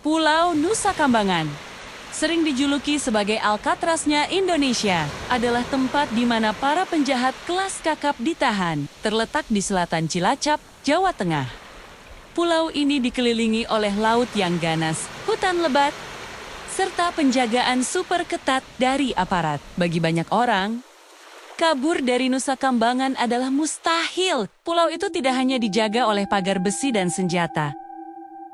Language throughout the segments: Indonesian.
Pulau Nusa Kambangan, sering dijuluki sebagai Alcatraznya Indonesia, adalah tempat di mana para penjahat kelas kakap ditahan, terletak di selatan Cilacap, Jawa Tengah. Pulau ini dikelilingi oleh laut yang ganas, hutan lebat, serta penjagaan super ketat dari aparat. Bagi banyak orang, kabur dari Nusa Kambangan adalah mustahil. Pulau itu tidak hanya dijaga oleh pagar besi dan senjata,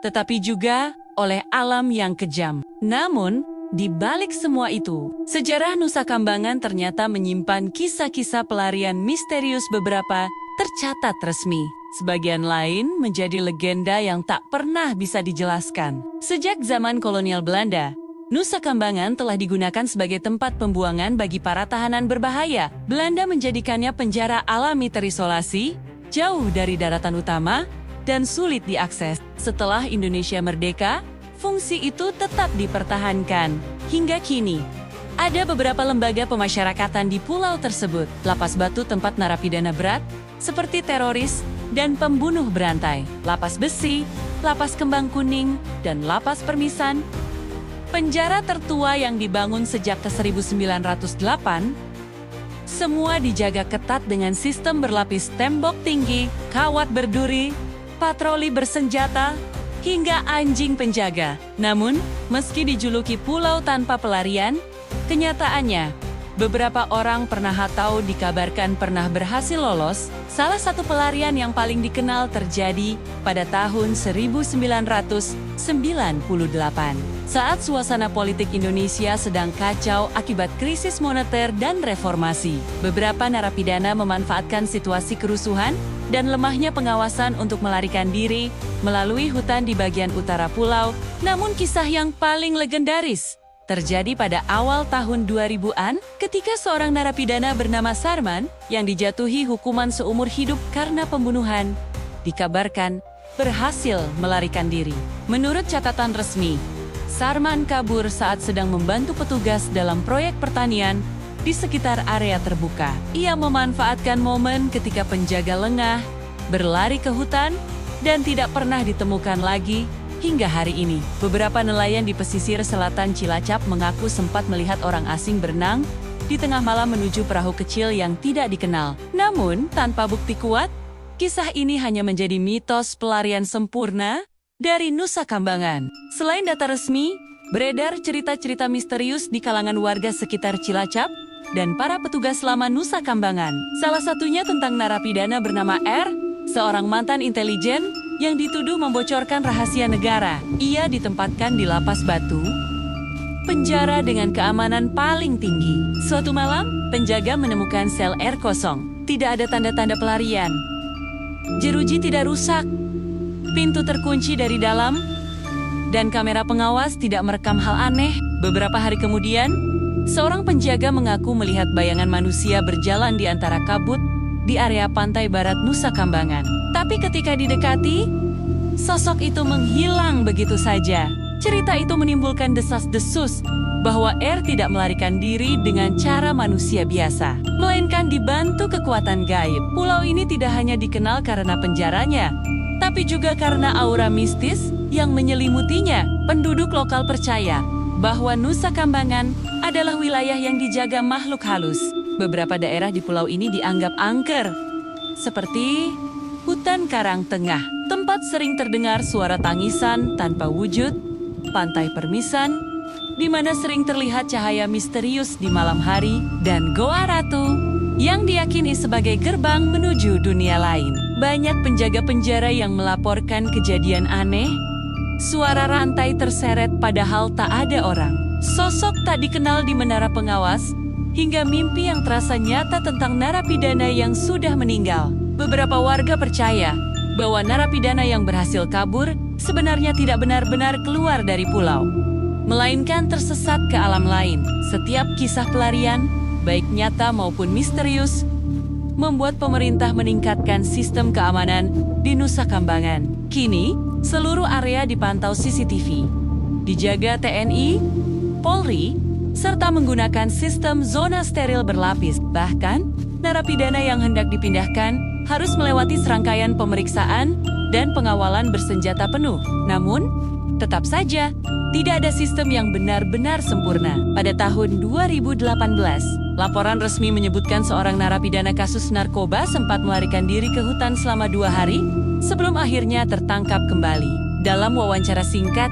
tetapi juga oleh alam yang kejam. Namun, di balik semua itu, sejarah Nusa Kambangan ternyata menyimpan kisah-kisah pelarian misterius. Beberapa tercatat resmi, sebagian lain menjadi legenda yang tak pernah bisa dijelaskan. Sejak zaman kolonial Belanda, Nusa Kambangan telah digunakan sebagai tempat pembuangan bagi para tahanan berbahaya. Belanda menjadikannya penjara alami terisolasi, jauh dari daratan utama, dan sulit diakses. Setelah Indonesia merdeka, fungsi itu tetap dipertahankan. Hingga kini, ada beberapa lembaga pemasyarakatan di pulau tersebut. Lapas Batu tempat narapidana berat, seperti teroris dan pembunuh berantai. Lapas Besi, Lapas Kembang Kuning, dan Lapas Permisan. Penjara tertua yang dibangun sejak ke 1908, semua dijaga ketat dengan sistem berlapis tembok tinggi, kawat berduri, patroli bersenjata, hingga anjing penjaga. Namun, meski dijuluki pulau tanpa pelarian, kenyataannya, beberapa orang pernah atau dikabarkan pernah berhasil lolos. Salah satu pelarian yang paling dikenal terjadi pada tahun 1998. Saat suasana politik Indonesia sedang kacau akibat krisis moneter dan reformasi. Beberapa narapidana memanfaatkan situasi kerusuhan dan lemahnya pengawasan untuk melarikan diri melalui hutan di bagian utara pulau. Namun kisah yang paling legendaris terjadi pada awal tahun 2000-an ketika seorang narapidana bernama Sarman yang dijatuhi hukuman seumur hidup karena pembunuhan, dikabarkan berhasil melarikan diri. Menurut catatan resmi, Sarman kabur saat sedang membantu petugas dalam proyek pertanian di sekitar area terbuka. Ia memanfaatkan momen ketika penjaga lengah, berlari ke hutan, dan tidak pernah ditemukan lagi hingga hari ini. Beberapa nelayan di pesisir selatan Cilacap mengaku sempat melihat orang asing berenang di tengah malam menuju perahu kecil yang tidak dikenal. Namun, tanpa bukti kuat, kisah ini hanya menjadi mitos pelarian sempurna dari Nusa Kambangan. Selain data resmi, beredar cerita-cerita misterius di kalangan warga sekitar Cilacap dan para petugas lama Nusa Kambangan. Salah satunya tentang narapidana bernama R, seorang mantan intelijen yang dituduh membocorkan rahasia negara. Ia ditempatkan di Lapas Batu, penjara dengan keamanan paling tinggi. Suatu malam, penjaga menemukan sel R kosong. Tidak ada tanda-tanda pelarian. Jeruji tidak rusak. Pintu terkunci dari dalam, dan kamera pengawas tidak merekam hal aneh. Beberapa hari kemudian, seorang penjaga mengaku melihat bayangan manusia berjalan di antara kabut di area pantai barat Nusa Kambangan. Tapi ketika didekati, sosok itu menghilang begitu saja. Cerita itu menimbulkan desas-desus bahwa R tidak melarikan diri dengan cara manusia biasa, melainkan dibantu kekuatan gaib. Pulau ini tidak hanya dikenal karena penjaranya, tapi juga karena aura mistis yang menyelimutinya. Penduduk lokal percaya bahwa Nusa Kambangan adalah wilayah yang dijaga makhluk halus. Beberapa daerah di pulau ini dianggap angker, seperti hutan karang tengah, tempat sering terdengar suara tangisan tanpa wujud, pantai Permisan, di mana sering terlihat cahaya misterius di malam hari, dan Goa Ratu, yang diyakini sebagai gerbang menuju dunia lain. Banyak penjaga penjara yang melaporkan kejadian aneh, suara rantai terseret padahal tak ada orang, sosok tak dikenal di menara pengawas, hingga mimpi yang terasa nyata tentang narapidana yang sudah meninggal. Beberapa warga percaya bahwa narapidana yang berhasil kabur sebenarnya tidak benar-benar keluar dari pulau, melainkan tersesat ke alam lain. Setiap kisah pelarian, baik nyata maupun misterius, membuat pemerintah meningkatkan sistem keamanan di Nusa Kambangan. Kini, seluruh area dipantau CCTV, dijaga TNI, Polri, serta menggunakan sistem zona steril berlapis. Bahkan, narapidana yang hendak dipindahkan harus melewati serangkaian pemeriksaan dan pengawalan bersenjata penuh. Namun, Tetap saja, tidak ada sistem yang benar-benar sempurna. Pada tahun 2018, laporan resmi menyebutkan seorang narapidana kasus narkoba sempat melarikan diri ke hutan selama 2 hari sebelum akhirnya tertangkap kembali. Dalam wawancara singkat,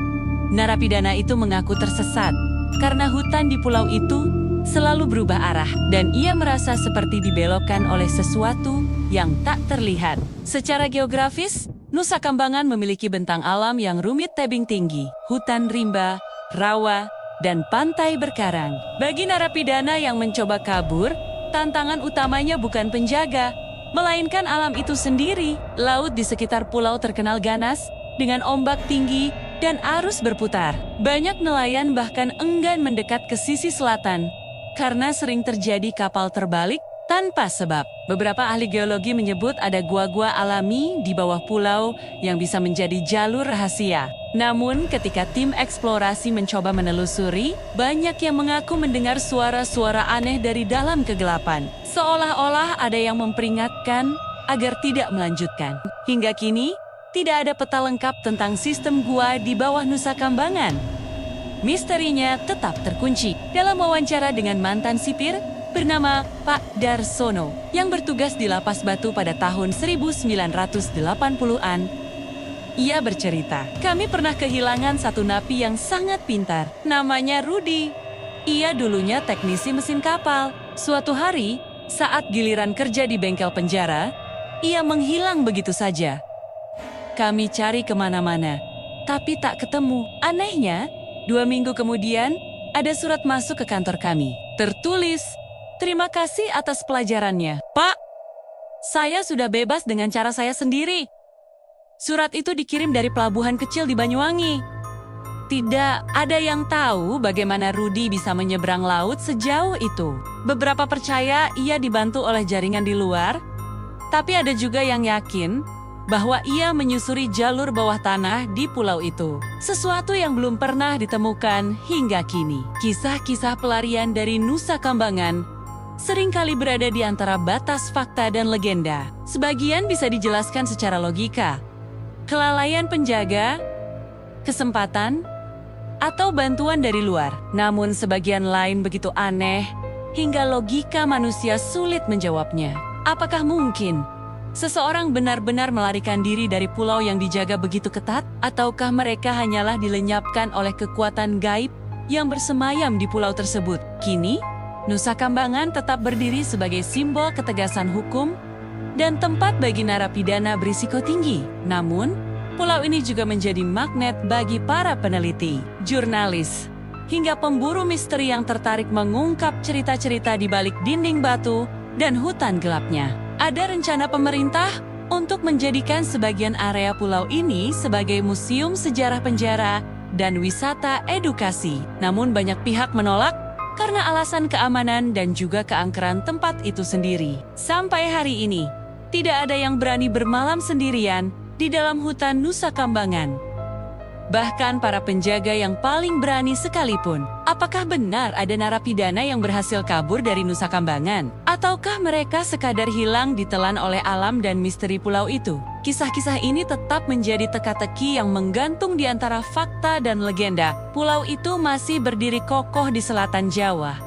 narapidana itu mengaku tersesat karena hutan di pulau itu selalu berubah arah dan ia merasa seperti dibelokkan oleh sesuatu yang tak terlihat. Secara geografis, Nusa Kambangan memiliki bentang alam yang rumit, tebing tinggi, hutan rimba, rawa, dan pantai berkarang. Bagi narapidana yang mencoba kabur, tantangan utamanya bukan penjaga, melainkan alam itu sendiri. Laut di sekitar pulau terkenal ganas, dengan ombak tinggi dan arus berputar. Banyak nelayan bahkan enggan mendekat ke sisi selatan, karena sering terjadi kapal terbalik tanpa sebab. Beberapa ahli geologi menyebut ada gua-gua alami di bawah pulau yang bisa menjadi jalur rahasia. Namun ketika tim eksplorasi mencoba menelusuri, banyak yang mengaku mendengar suara-suara aneh dari dalam kegelapan. Seolah-olah ada yang memperingatkan agar tidak melanjutkan. Hingga kini, tidak ada peta lengkap tentang sistem gua di bawah Nusa Kambangan. Misterinya tetap terkunci. Dalam wawancara dengan mantan sipir bernama Pak Darsono yang bertugas di Lapas Batu pada tahun 1980-an, ia bercerita, "Kami pernah kehilangan satu napi yang sangat pintar, namanya Rudy. Ia dulunya teknisi mesin kapal. Suatu hari, saat giliran kerja di bengkel penjara, ia menghilang begitu saja. Kami cari kemana-mana, tapi tak ketemu. Anehnya, 2 minggu kemudian, ada surat masuk ke kantor kami. Tertulis, 'Terima kasih atas pelajarannya, Pak. Saya sudah bebas dengan cara saya sendiri.' Surat itu dikirim dari pelabuhan kecil di Banyuwangi. Tidak ada yang tahu bagaimana Rudy bisa menyeberang laut sejauh itu. Beberapa percaya ia dibantu oleh jaringan di luar, tapi ada juga yang yakin bahwa ia menyusuri jalur bawah tanah di pulau itu. Sesuatu yang belum pernah ditemukan hingga kini. Kisah-kisah pelarian dari Nusa Kambangan seringkali berada di antara batas fakta dan legenda. Sebagian bisa dijelaskan secara logika. Kelalaian penjaga, kesempatan, atau bantuan dari luar. Namun sebagian lain begitu aneh, hingga logika manusia sulit menjawabnya. Apakah mungkin seseorang benar-benar melarikan diri dari pulau yang dijaga begitu ketat? Ataukah mereka hanyalah dilenyapkan oleh kekuatan gaib yang bersemayam di pulau tersebut? Kini, Nusa Kambangan tetap berdiri sebagai simbol ketegasan hukum dan tempat bagi narapidana berisiko tinggi. Namun, pulau ini juga menjadi magnet bagi para peneliti, jurnalis, hingga pemburu misteri yang tertarik mengungkap cerita-cerita di balik dinding batu dan hutan gelapnya. Ada rencana pemerintah untuk menjadikan sebagian area pulau ini sebagai museum sejarah penjara dan wisata edukasi. Namun banyak pihak menolak karena alasan keamanan dan juga keangkeran tempat itu sendiri. Sampai hari ini, tidak ada yang berani bermalam sendirian di dalam hutan Nusa Kambangan. Bahkan para penjaga yang paling berani sekalipun. Apakah benar ada narapidana yang berhasil kabur dari Nusa Kambangan? Ataukah mereka sekadar hilang ditelan oleh alam dan misteri pulau itu? Kisah-kisah ini tetap menjadi teka-teki yang menggantung di antara fakta dan legenda. Pulau itu masih berdiri kokoh di selatan Jawa,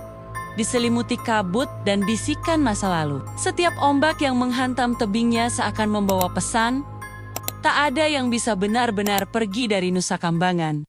diselimuti kabut dan bisikan masa lalu. Setiap ombak yang menghantam tebingnya seakan membawa pesan, tak ada yang bisa benar-benar pergi dari Nusa Kambangan.